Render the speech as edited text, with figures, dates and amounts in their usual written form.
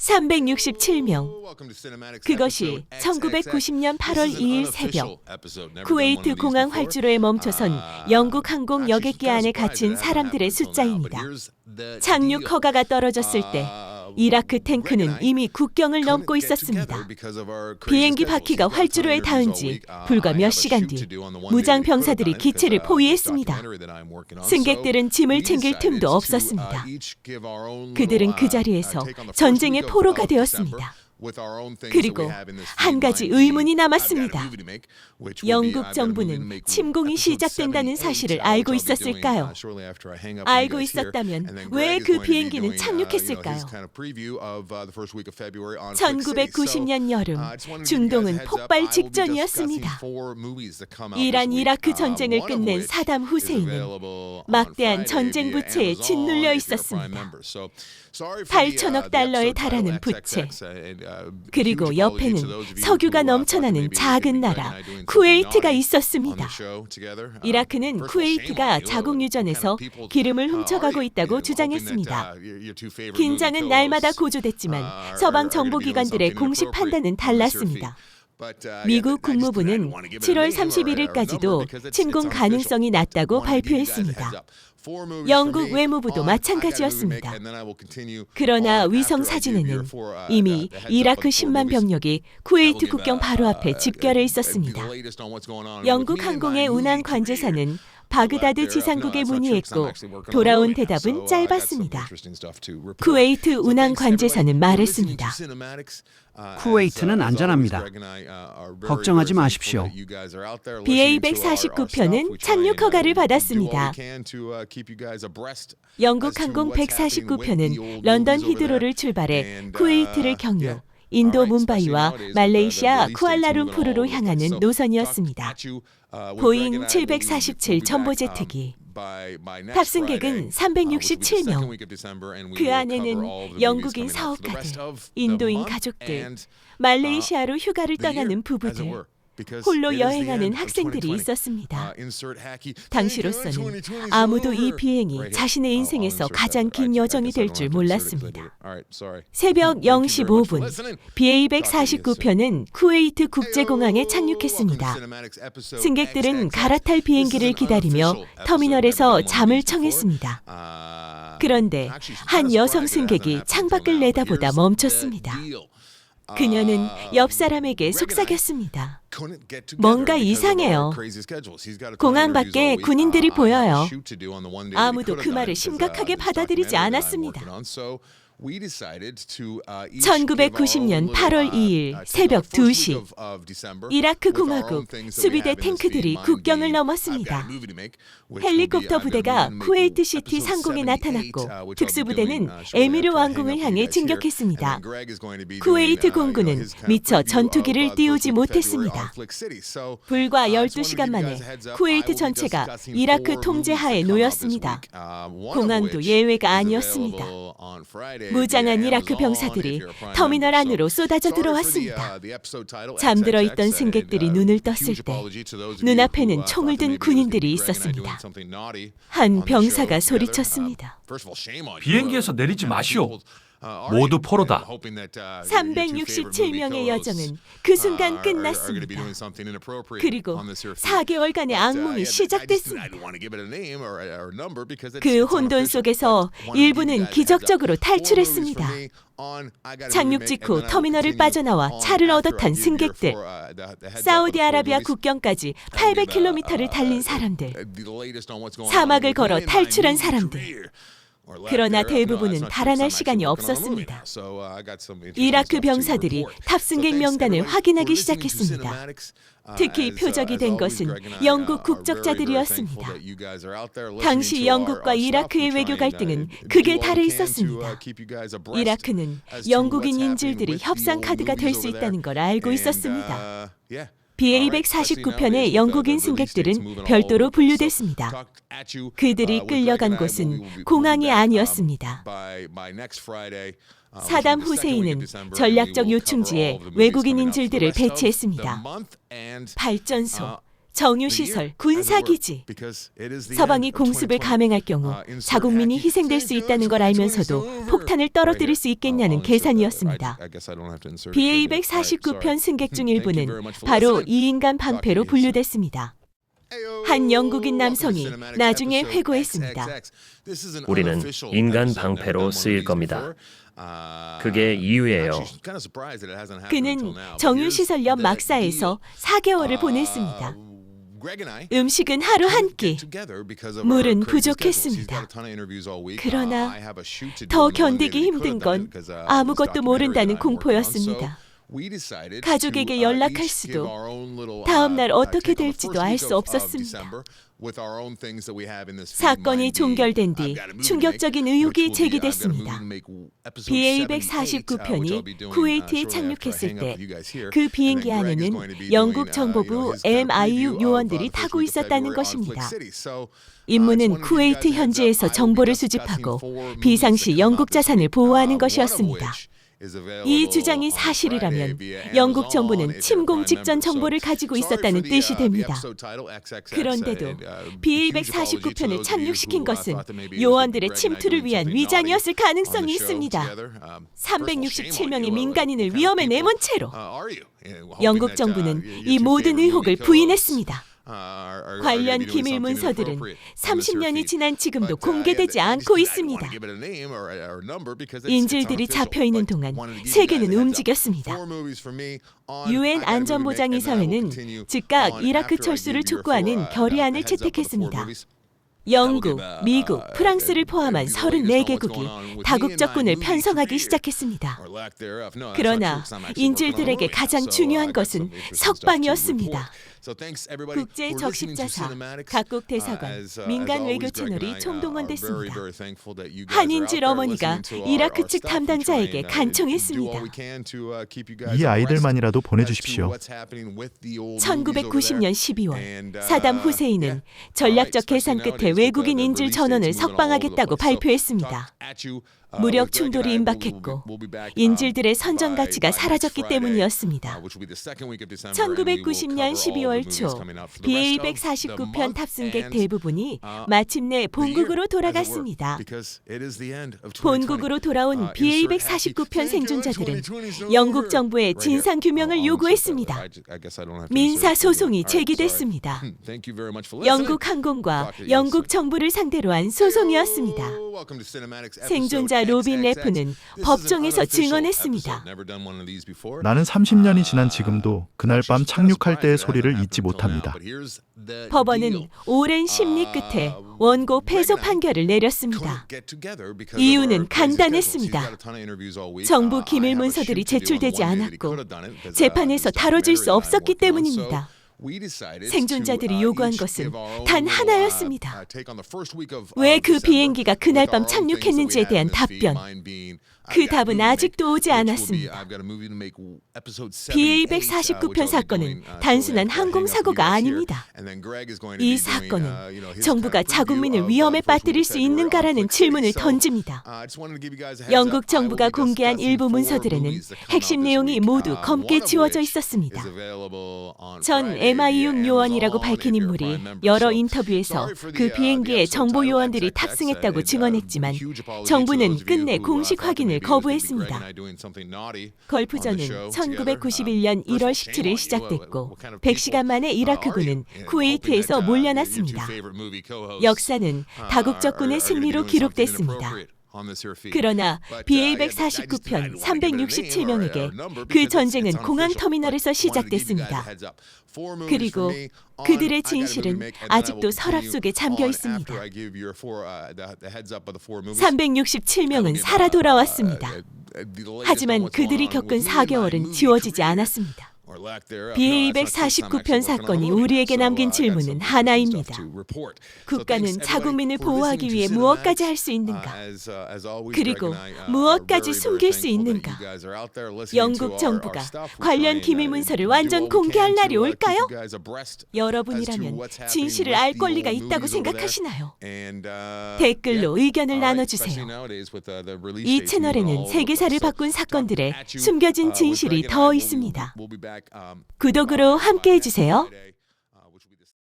367명. 그것이 1990년 8월 2일 새벽 쿠웨이트 공항 활주로에 멈춰선 영국 항공 여객기 안에 갇힌 사람들의 숫자입니다. 착륙 허가가 떨어졌을 때 이라크 탱크는 이미 국경을 넘고 있었습니다. 비행기 바퀴가 활주로에 닿은 지 불과 몇 시간 뒤 무장 병사들이 기체를 포위했습니다. 승객들은 짐을 챙길 틈도 없었습니다. 그들은 그 자리에서 전쟁의 포로가 되었습니다. 그리고 한 가지 의문이 남았습니다. 영국 정부는 침공이 시작된다는 사실을 알고 있었을까요? 알고 있었다면 왜 그 비행기는 착륙했을까요? 1990년 여름, 중동은 폭발 직전이었습니다. 이란 이라크 전쟁을 끝낸 사담 후세인은 막대한 전쟁 부채에 짓눌려 있었습니다. 8천억 달러에 달하는 부채. 그리고 옆에는 석유가 넘쳐나는 작은 나라 쿠웨이트가 있었습니다. 이라크는 쿠웨이트가 자국 유전에서 기름을 훔쳐가고 있다고 주장했습니다. 긴장은 날마다 고조됐지만 서방 정보기관들의 공식 판단은 달랐습니다. 미국 국무부는 7월 31일까지도 침공 가능성이 낮다고 발표했습니다. 영국 외무부도 마찬가지였습니다. 그러나 위성 사진에는 이미 이라크 10만 병력이 쿠웨이트 국경 바로 앞에 집결해 있었습니다. 영국 항공의 운항 관제사는 바그다드 지상국에 문의했고 돌아온 대답은 짧았습니다. 쿠웨이트 운항 관제사는 말했습니다. 쿠웨이트는 안전합니다. 걱정하지 마십시오. BA-149편은 착륙 허가를 받았습니다. 영국 항공 149편은 런던 히드로를 출발해 쿠웨이트를 경유, 인도 뭄바이와 말레이시아 쿠알라룸푸르로 향하는 노선이었습니다. 보잉 747 첨보제트기. 탑승객은 367명. 그 안에는 영국인 사업가들, 인도인 가족들, 말레이시아로 휴가를 떠나는 부부들, 홀로 여행하는 학생들이 있었습니다. 당시로서는 아무도 이 비행이 자신의 인생에서 가장 긴 여정이 될 줄 몰랐습니다. 새벽 0시 5분, BA-149편은 쿠웨이트 국제공항에 착륙했습니다. 승객들은 갈아탈 비행기를 기다리며 터미널에서 잠을 청했습니다. 그런데 한 여성 승객이 창밖을 내다보다 멈췄습니다. 그녀는 옆 사람에게 속삭였습니다. 뭔가 이상해요. 공항 밖에 군인들이 보여요. 아무도 그 말을 심각하게 받아들이지 않았습니다. 1990년 8월 2일 새벽 2시 이라크 공화국 수비대 탱크들이 국경을 넘었습니다. 헬리콥터 부대가 쿠웨이트 시티 상공에 나타났고 특수부대는 에미르 왕궁을 향해 진격했습니다. 쿠웨이트 공군은 미처 전투기를 띄우지 못했습니다. 불과 12시간 만에 쿠웨이트 전체가 이라크 통제하에 놓였습니다. 공항도 예외가 아니었습니다. 무장한 이라크 병사들이 터미널 안으로 쏟아져 들어왔습니다. 잠들어 있던 승객들이 눈을 떴을 때 눈앞에는 총을 든 군인들이 있었습니다. 한 병사가 소리쳤습니다. 비행기에서 내리지 마시오. 모두 포로다. 367명의 여정은 그 순간 끝났습니다. 그리고 4개월간의 악몽이 시작됐습니다. 그 혼돈 속에서 일부는 기적적으로 탈출했습니다. 착륙 직후 터미널을 빠져나와 차를 얻어 탄 승객들, 사우디아라비아 국경까지 800km를 달린 사람들, 사막을 걸어 탈출한 사람들. 그러나 대부분은 달아날 시간이 없었습니다. 이라크 병사들이 탑승객 명단을 확인하기 시작했습니다. 특히 표적이 된 것은 영국 국적자들이었습니다. 당시 영국과 이라크의 외교 갈등은 극에 달해 있었습니다. 이라크는 영국인 인질들이 협상 카드가 될 수 있다는 걸 알고 있었습니다. BA-149편의 영국인 승객들은 별도로 분류됐습니다. 그들이 끌려간 곳은 공항이 아니었습니다. 사담 후세인은 전략적 요충지에 외국인 인질들을 배치했습니다. 발전소, 정유시설, 군사기지. 서방이 공습을 감행할 경우 자국민이 희생될 수 있다는 걸 알면서도 폭탄을 떨어뜨릴 수 있겠냐는 계산이었습니다. BA-149편 승객 중 일부는 바로 이 인간 방패로 분류됐습니다. 한 영국인 남성이 나중에 회고했습니다. 우리는 인간 방패로 쓰일 겁니다. 그게 이유예요. 그는 정유시설 옆 막사에서 4개월을 보냈습니다. 음식은 하루 한 끼, 물은 부족했습니다. 그러나 더 견디기 힘든 건 아무것도 모른다는 공포였습니다. 가족에게 연락할 수도, 다음 날 어떻게 될지도 알 수 없었습니다. 사건이 종결된 뒤 충격적인 의혹이 제기됐습니다. BA-149편이 쿠웨이트에 착륙했을 때 그 비행기 안에는 영국 정보부 MI6 요원들이 타고 있었다는 것입니다. 임무는 쿠웨이트 현지에서 정보를 수집하고 비상시 영국 자산을 보호하는 것이었습니다. 이 주장이 사실이라면 영국 정부는 침공 직전 정보를 가지고 있었다는 뜻이 됩니다. 그런데도 BA-149편을 착륙시킨 것은 요원들의 침투를 위한 위장이었을 가능성이 있습니다. 367명의 민간인을 위험에 내몬 채로 영국 정부는 이 모든 의혹을 부인했습니다. 관련 기밀 문서들은 30년이 지난 지금도 공개되지 않고 있습니다. 인질들이 잡혀있는 동안 세계는 움직였습니다. UN 안전보장이사회는 즉각 이라크 철수를 촉구하는 결의안을 채택했습니다. 영국, 미국, 프랑스를 포함한 34개국이 다국적군을 편성하기 시작했습니다. 그러나 인질들에게 가장 중요한 것은 석방이었습니다. 국제 적십자사, 각국 대사관, 민간 외교 채널이 총동원됐습니다. 한 인질 어머니가 이라크 측 담당자에게 간청했습니다. 이 아이들만이라도 보내주십시오. 1990년 12월 사담 후세인은 전략적 계산 끝에 외국인 인질 전원을 석방하겠다고 발표했습니다. 무력 충돌이 임박했고 인질들의 선전 가치가 사라졌기 때문이었습니다. 1990년 12월 초 BA-149편 탑승객 대부분이 마침내 본국으로 돌아갔습니다. 본국으로 돌아온 BA-149편 생존자들은 영국 정부의 진상규명을 요구했습니다. 민사소송이 제기됐습니다. 영국 항공과 영국 정부를 상대로 한 소송이었습니다. 생존자 로빈 래프는 법정에서 증언했습니다. 나는 30년이 지난 지금도 그날 밤 착륙할 때의 소리를 잊지 못합니다. 법원은 오랜 심리 끝에 원고 패소 판결을 내렸습니다. 이유는 간단했습니다. 정부 기밀 문서들이 제출되지 않았고 재판에서 다뤄질 수 없었기 때문입니다. 생존자들이 요구한 것은 단 하나였습니다. 왜 그 비행기가 그날 밤 착륙했는지에 대한 답변. 그 답은 아직도 오지 않았습니다. BA-149편 사건은 단순한 항공사고가 아닙니다. 이 사건은 정부가 자국민을 위험에 빠뜨릴 수 있는가라는 질문을 던집니다. 영국 정부가 공개한 일부 문서들에는 핵심 내용이 모두 검게 지워져 있었습니다. 전 MI6 요원이라고 밝힌 인물이 여러 인터뷰에서 그 비행기에 정보 요원들이 탑승했다고 증언했지만 정부는 끝내 공식 확인을 거부했습니다. 걸프전은 1991년 1월 17일 시작됐고 100시간 만에 이라크군은 쿠웨이트에서 몰려났습니다. 역사는 다국적군의 승리로 기록됐습니다. 그러나 BA-149편 367명에게 그 전쟁은 공항터미널에서 시작됐습니다. 그리고 그들의 진실은 아직도 서랍 속에 잠겨 있습니다. 367명은 살아 돌아왔습니다. 하지만 그들이 겪은 4개월은 지워지지 않았습니다. BA-149편 사건이 우리에게 남긴 질문은 하나입니다. 국가는 자국민을 보호하기 위해 무엇까지 할 수 있는가? 그리고 무엇까지 숨길 수 있는가? 영국 정부가 관련 기밀 문서를 완전 공개할 날이 올까요? 여러분이라면 진실을 알 권리가 있다고 생각하시나요? 댓글로 의견을 나눠주세요. 이 채널에는 세계사를 바꾼 사건들의 숨겨진 진실이 더 있습니다. 구독으로 함께해 주세요.